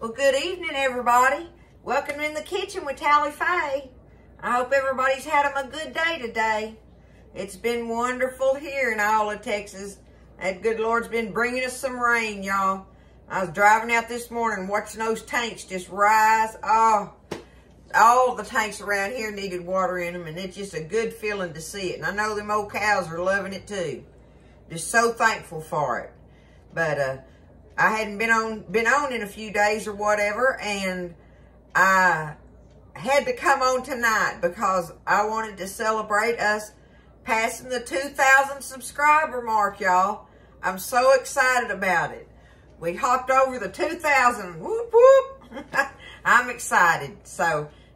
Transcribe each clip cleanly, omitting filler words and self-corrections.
Well, good evening, everybody. Welcome in the kitchen with Tally Faye. I hope everybody's had a good day today. It's been wonderful here in Iowa, Texas. That good Lord's been bringing us some rain, y'all. I was driving out this morning watching those tanks just rise. Oh, all the tanks around here needed water in them, and it's just a good feeling to see it. And I know them old cows are loving it too. Just so thankful for it. But I hadn't been on in a few days or whatever, and I had to come on tonight because I wanted to celebrate us passing the 2,000 subscriber mark, y'all. I'm so excited about it. We hopped over the 2,000. Whoop, whoop. I'm excited.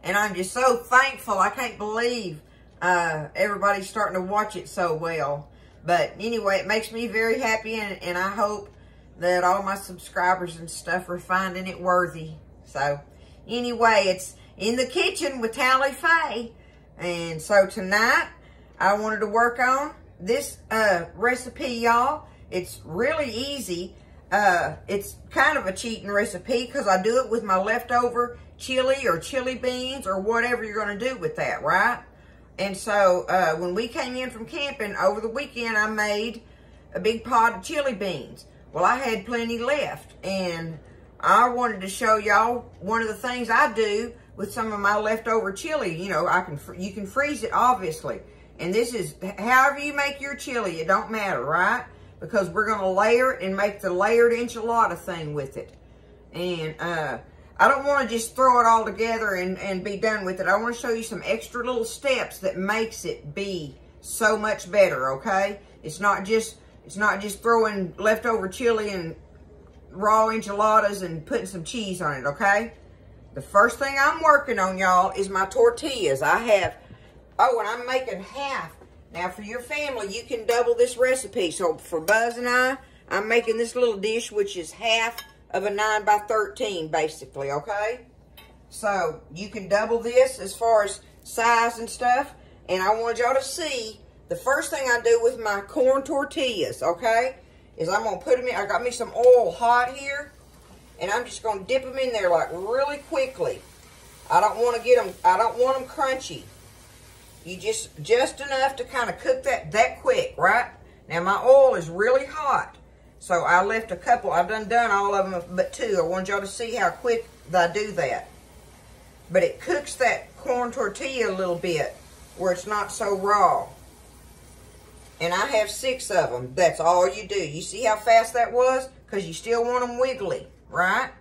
And I'm just so thankful. I can't believe everybody's starting to watch it so well. But anyway, it makes me very happy, and I hope that all my subscribers and stuff are finding it worthy. So anyway, it's in the kitchen with Tally Faye. And so tonight, I wanted to work on this recipe, y'all. It's really easy. It's kind of a cheating recipe because I do it with my leftover chili or chili beans or whatever you're going to do with that, right? And so when we came in from camping over the weekend, I made a big pot of chili beans. Well, I had plenty left, and I wanted to show y'all one of the things I do with some of my leftover chili. You know, you can freeze it, obviously. And this is, however you make your chili, it don't matter, right? Because we're going to layer it and make the layered enchilada thing with it. And I don't want to just throw it all together and be done with it. I want to show you some extra little steps that makes it be so much better, okay? It's not just throwing leftover chili and raw enchiladas and putting some cheese on it, okay? The first thing I'm working on, y'all, is my tortillas. I have, oh, and I'm making half. Now, for your family, you can double this recipe. So, for Buzz and I'm making this little dish, which is half of a 9 by 13, basically, okay? So, you can double this as far as size and stuff. And I wanted y'all to see, the first thing I do with my corn tortillas, okay, is I'm going to put them in. I got me some oil hot here, and I'm just going to dip them in there like really quickly. I don't want them crunchy. You just enough to kind of cook that quick, right? Now my oil is really hot, so I left a couple. I've done all of them but two. I want y'all to see how quick I do that. But it cooks that corn tortilla a little bit where it's not so raw. And I have 6 of them. That's all you do. You see how fast that was? Because you still want them wiggly, right?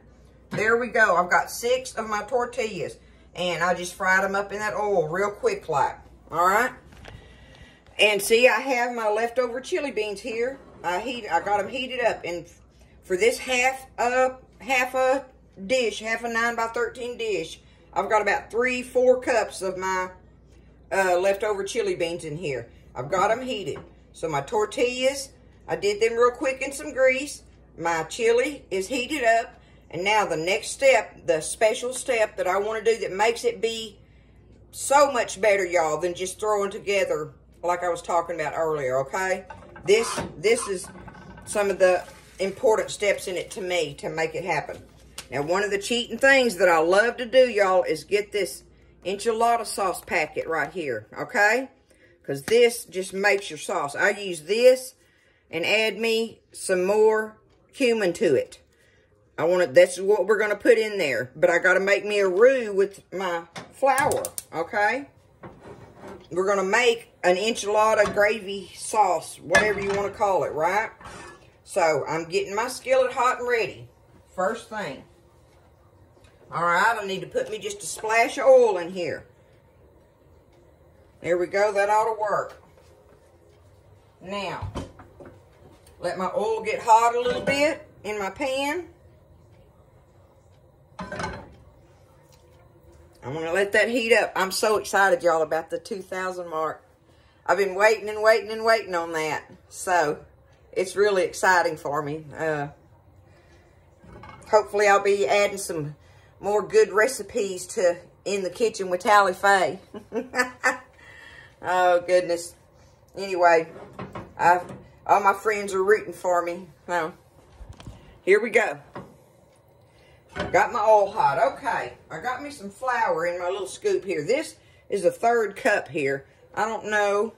There we go. I've got 6 of my tortillas. And I just fried them up in that oil real quick like. All right? And see, I have my leftover chili beans here. I got them heated up. And for this half a dish, half a 9 by 13 dish, I've got about 3-4 cups of my leftover chili beans in here. I've got them heated. So my tortillas, I did them real quick in some grease. My chili is heated up. And now the next step, the special step that I want to do that makes it be so much better, y'all, than just throwing together like I was talking about earlier, okay? This is some of the important steps in it to me to make it happen. Now, one of the cheating things that I love to do, y'all, is get this enchilada sauce packet right here, okay? Because this just makes your sauce. I use this and add me some more cumin to it. That's what we're going to put in there. But I got to make me a roux with my flour, okay? We're going to make an enchilada gravy sauce, whatever you want to call it, right? So, I'm getting my skillet hot and ready. First thing. All right, I need to put me just a splash of oil in here. There we go. That ought to work. Now, let my oil get hot a little bit in my pan. I'm going to let that heat up. I'm so excited, y'all, about the 2,000 mark. I've been waiting and waiting and waiting on that. So, it's really exciting for me. Hopefully, I'll be adding some more good recipes to In the Kitchen with Tally Faye. Oh, goodness. Anyway, all my friends are rooting for me. So, here we go. Got my oil hot. Okay, I got me some flour in my little scoop here. This is a 1/3 cup here. I don't know.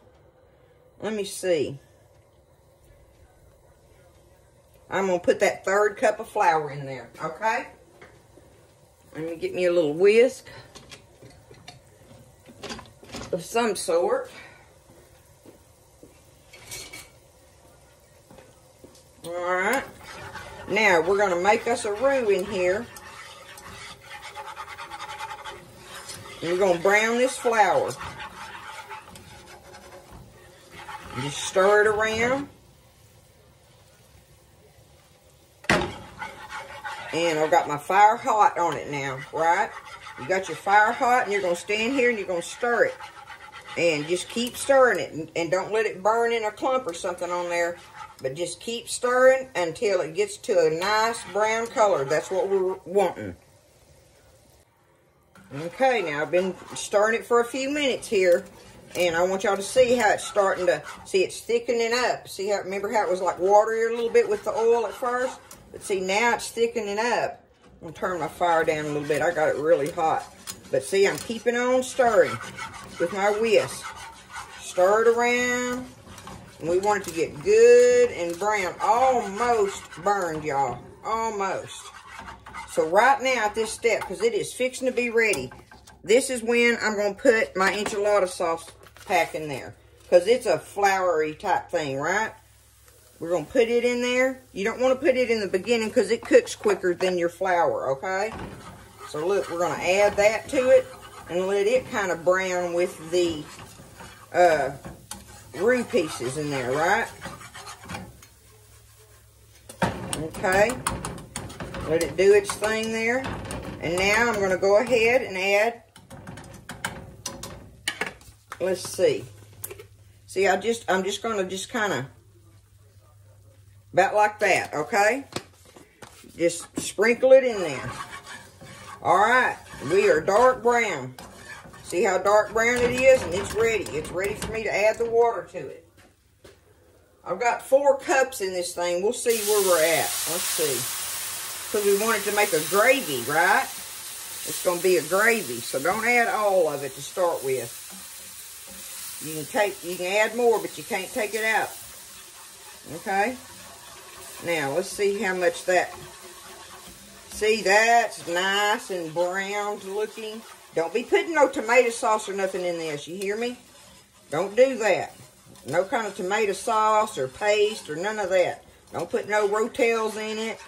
Let me see. I'm going to put that 1/3 cup of flour in there, okay? Let me get me a little whisk of some sort. Alright. Now, we're going to make us a roux in here. And we're going to brown this flour. Just stir it around. And I've got my fire hot on it now, right? You got your fire hot, and you're going to stand here and you're going to stir it. And just keep stirring it. And don't let it burn in a clump or something on there. But just keep stirring until it gets to a nice brown color. That's what we're wanting. Okay, now I've been stirring it for a few minutes here. And I want y'all to see how it's starting to, see it's thickening up. See how, remember how it was like watery a little bit with the oil at first? But see, now it's thickening up. I'm going to turn my fire down a little bit. I got it really hot. But see, I'm keeping on stirring with my whisk. Stir it around. And we want it to get good and brown. Almost burned, y'all. Almost. So right now at this step, because it is fixing to be ready, this is when I'm going to put my enchilada sauce pack in there. Because it's a floury type thing, right? We're going to put it in there. You don't want to put it in the beginning because it cooks quicker than your flour, okay? So look, we're going to add that to it and let it kind of brown with the roux pieces in there, right? Okay. Let it do its thing there. And now I'm going to go ahead and add, let's see. See, I'm just going to kind of, about like that, okay? Just sprinkle it in there. All right, we are dark brown. See how dark brown it is? And it's ready. It's ready for me to add the water to it. I've got 4 cups in this thing. We'll see where we're at. Let's see. Because we want it to make a gravy, right? It's going to be a gravy. So don't add all of it to start with. You can add more, but you can't take it out. Okay? Now, let's see how much that... See, that's nice and brown looking. Don't be putting no tomato sauce or nothing in this. You hear me? Don't do that. No kind of tomato sauce or paste or none of that. Don't put no Rotels in it.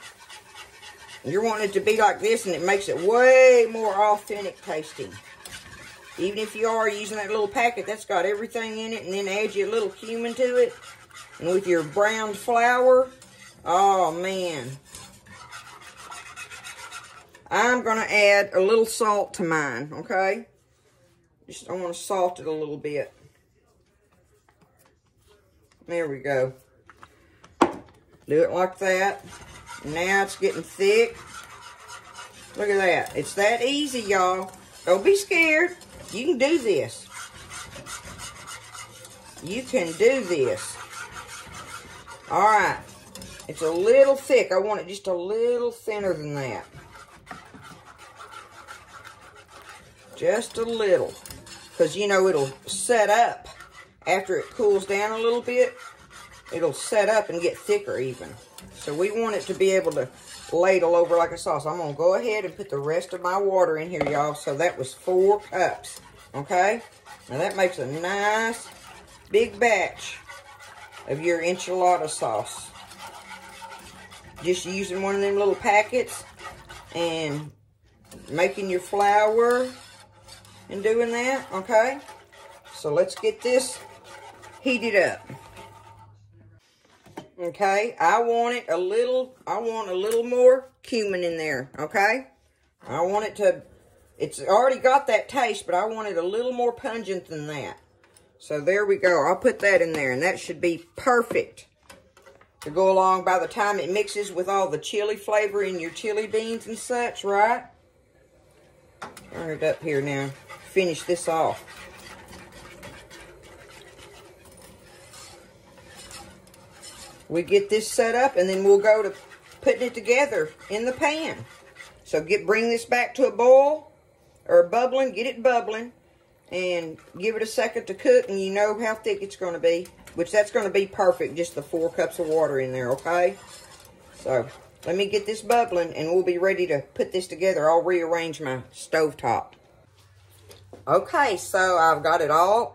You're wanting it to be like this, and it makes it way more authentic tasting. Even if you are using that little packet that's got everything in it, and then add you a little cumin to it, and with your browned flour, oh man. I'm going to add a little salt to mine, okay? I want to salt it a little bit. There we go. Do it like that. Now it's getting thick. Look at that. It's that easy, y'all. Don't be scared. You can do this. You can do this. Alright. It's a little thick. I want it just a little thinner than that. Just a little. Because, you know, it'll set up. After it cools down a little bit, it'll set up and get thicker even. So we want it to be able to ladle over like a sauce. I'm going to go ahead and put the rest of my water in here, y'all. So that was 4 cups. Okay? Now that makes a nice big batch of your enchilada sauce. Just using one of them little packets and making your flour and doing that. Okay? So let's get this heated up. Okay, I want a little more cumin in there, okay? I want it to, it's already got that taste, but I want it a little more pungent than that. So there we go. I'll put that in there, and that should be perfect to go along by the time it mixes with all the chili flavor in your chili beans and such, right? Turn it up here now. Finish this off. We get this set up, and then we'll go to putting it together in the pan. So bring this back to a boil or bubbling. Get it bubbling and give it a second to cook, and you know how thick it's going to be, which that's going to be perfect, just the 4 cups of water in there, okay? So let me get this bubbling, and we'll be ready to put this together. I'll rearrange my stovetop. Okay, so I've got it all.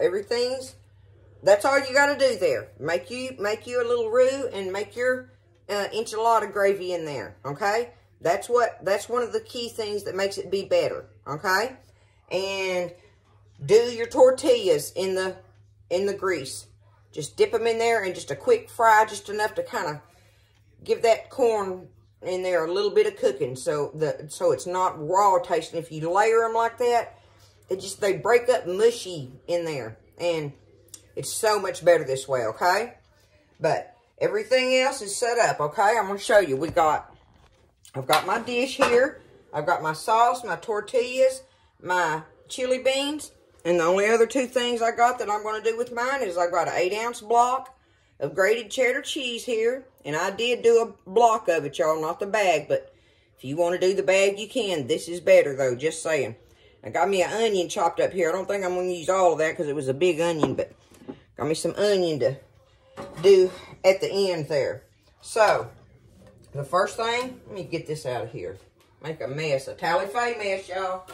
That's all you got to do there. Make you a little roux and make your enchilada gravy in there, okay? That's one of the key things that makes it be better, okay? And do your tortillas in the grease. Just dip them in there and just a quick fry, just enough to kind of give that corn in there a little bit of cooking, so it's not raw tasting. If you layer them like that, they break up mushy in there, and it's so much better this way, okay? But everything else is set up, okay? I'm going to show you. I've got my dish here. I've got my sauce, my tortillas, my chili beans, and the only other 2 things I got that I'm going to do with mine is I've got an 8-ounce block of grated cheddar cheese here, and I did do a block of it, y'all, not the bag, but if you want to do the bag, you can. This is better, though, just saying. I got me an onion chopped up here. I don't think I'm going to use all of that because it was a big onion, but got me some onion to do at the end there. So, the first thing, let me get this out of here. Make a mess, a tally-fay mess, y'all.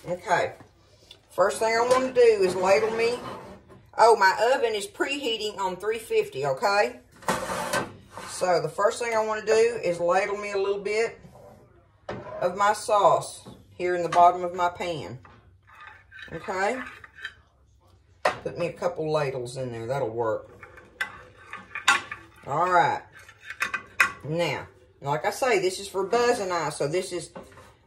Okay. First thing I want to do is ladle me. Oh, my oven is preheating on 350, okay? So, the first thing I want to do is ladle me a little bit of my sauce here in the bottom of my pan. Okay? Put me a couple ladles in there. That'll work. All right. Now, like I say, this is for Buzz and I, so this is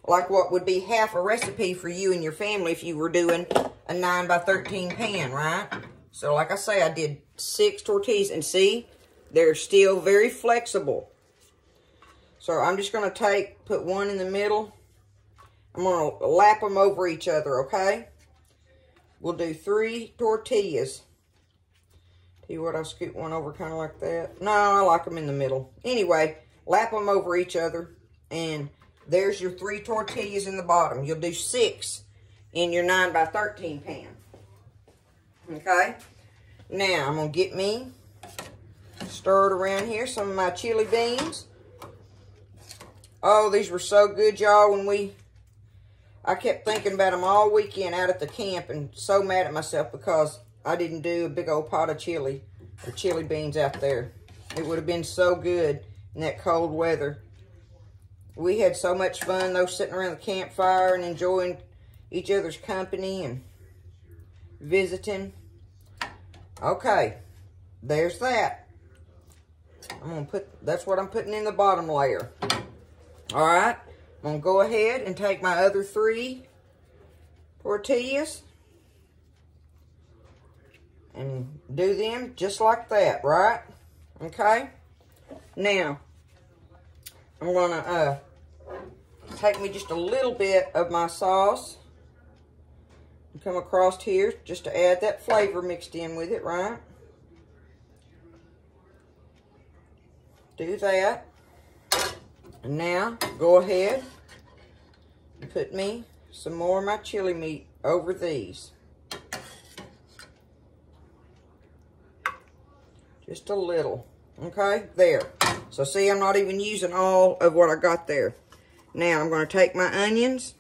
like what would be half a recipe for you and your family if you were doing a 9 by 13 pan, right? So like I say, I did 6 tortillas, and see, they're still very flexible. So I'm just going to put one in the middle. I'm going to lap them over each other, okay? We'll do 3 tortillas. Tell you what, I'll scoot one over kind of like that. No, I like them in the middle. Anyway, lap them over each other, and there's your 3 tortillas in the bottom. You'll do 6 in your 9 by 13 pan. Okay? Now, I'm going to get me stirred around here some of my chili beans. Oh, these were so good, y'all, I kept thinking about them all weekend out at the camp, and so mad at myself because I didn't do a big old pot of chili or chili beans out there. It would have been so good in that cold weather. We had so much fun, though, sitting around the campfire and enjoying each other's company and visiting. Okay, there's that. That's what I'm putting in the bottom layer. All right. I'm going to go ahead and take my other 3 tortillas and do them just like that, right? Okay? Now, I'm going to take me just a little bit of my sauce and come across here just to add that flavor mixed in with it, right? Do that. And now, go ahead and put me some more of my chili meat over these. Just a little. Okay, there. So see, I'm not even using all of what I got there. Now, I'm going to take my onions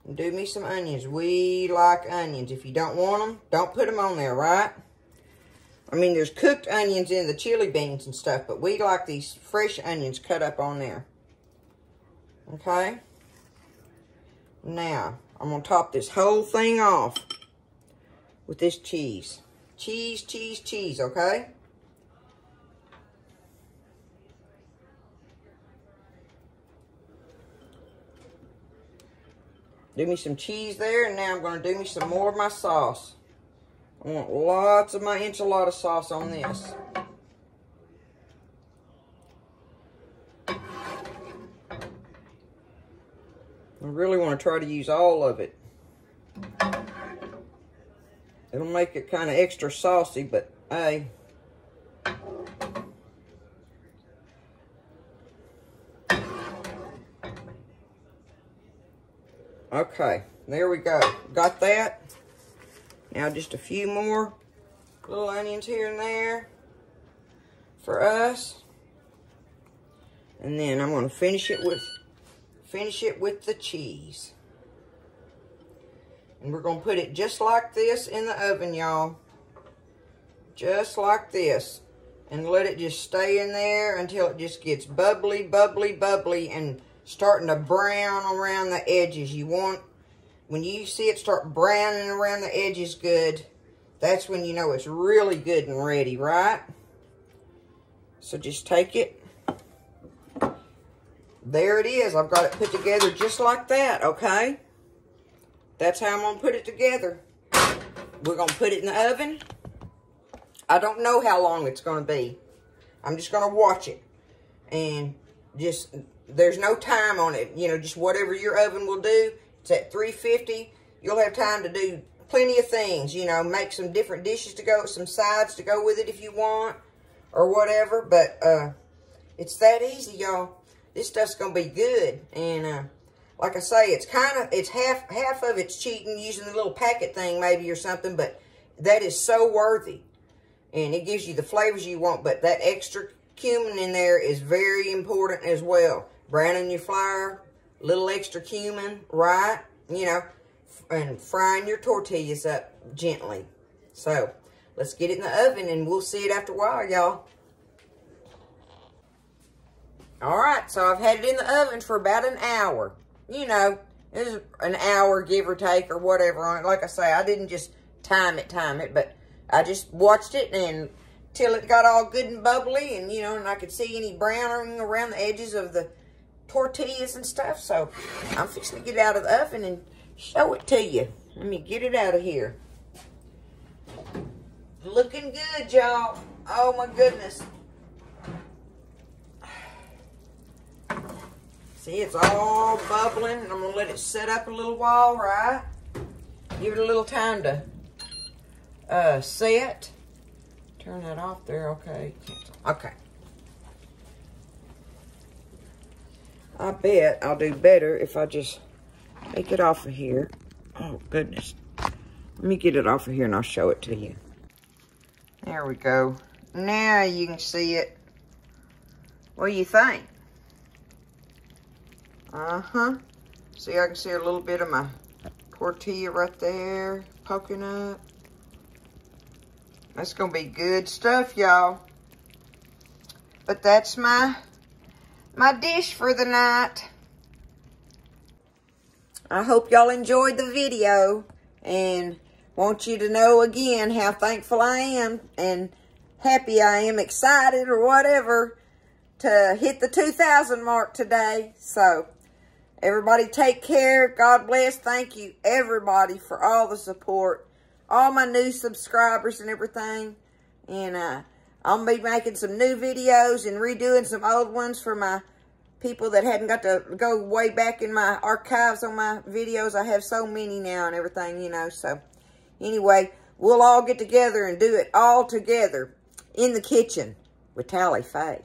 and do me some onions. We like onions. If you don't want them, don't put them on there, right? I mean, there's cooked onions in the chili beans and stuff, but we like these fresh onions cut up on there. Okay? Now, I'm going to top this whole thing off with this cheese. Cheese, cheese, cheese, okay? Do me some cheese there, and now I'm going to do me some more of my sauce. I want lots of my enchilada sauce on this. I really want to try to use all of it. It'll make it kind of extra saucy, but hey. Okay, there we go. Got that. Now just a few more little onions here and there for us. And then I'm going to finish it with the cheese. And we're going to put it just like this in the oven, y'all. Just like this. And let it just stay in there until it just gets bubbly, bubbly, bubbly, and starting to brown around the edges. You want, when you see it start browning around the edges good, that's when you know it's really good and ready, right? So just take it. There it is. I've got it put together just like that, okay? That's how I'm going to put it together. We're going to put it in the oven. I don't know how long it's going to be. I'm just going to watch it. And just, there's no time on it. You know, just whatever your oven will do. It's at 350. You'll have time to do plenty of things. You know, make some different dishes to go, some sides to go with it if you want. Or whatever. But it's that easy, y'all. This stuff's going to be good. And like I say, it's half of it's cheating using the little packet thing maybe or something. But that is so worthy. And it gives you the flavors you want. But that extra cumin in there is very important as well. Browning your flour, little extra cumin, right? You know, and frying your tortillas up gently. So, let's get it in the oven and we'll see it after a while, y'all. Alright, so I've had it in the oven for about an hour. You know, there's an hour, give or take, or whatever on it. Like I say, I didn't just time it, but I just watched it and till it got all good and bubbly, and you know, and I could see any browning around the edges of the tortillas and stuff. So I'm fixing to get it out of the oven and show it to you. Let me get it out of here. Looking good, y'all. Oh my goodness. See, it's all bubbling, and I'm gonna let it set up a little while, right? Give it a little time to set. Turn that off there, okay. Okay. I bet I'll do better if I just take it off of here. Oh, goodness. Let me get it off of here and I'll show it to you. There we go. Now you can see it. What do you think? Uh-huh. See, I can see a little bit of my tortilla right there poking up. That's going to be good stuff, y'all. But that's my dish for the night. I hope y'all enjoyed the video. And want you to know again how thankful I am and happy I am, excited or whatever, to hit the 2,000 mark today. So, everybody take care. God bless. Thank you, everybody, for all the support. All my new subscribers and everything. And I'll be making some new videos and redoing some old ones for my people that hadn't got to go way back in my archives on my videos. I have so many now and everything, you know. So, anyway, we'll all get together and do it all together in the kitchen with Tally Faye.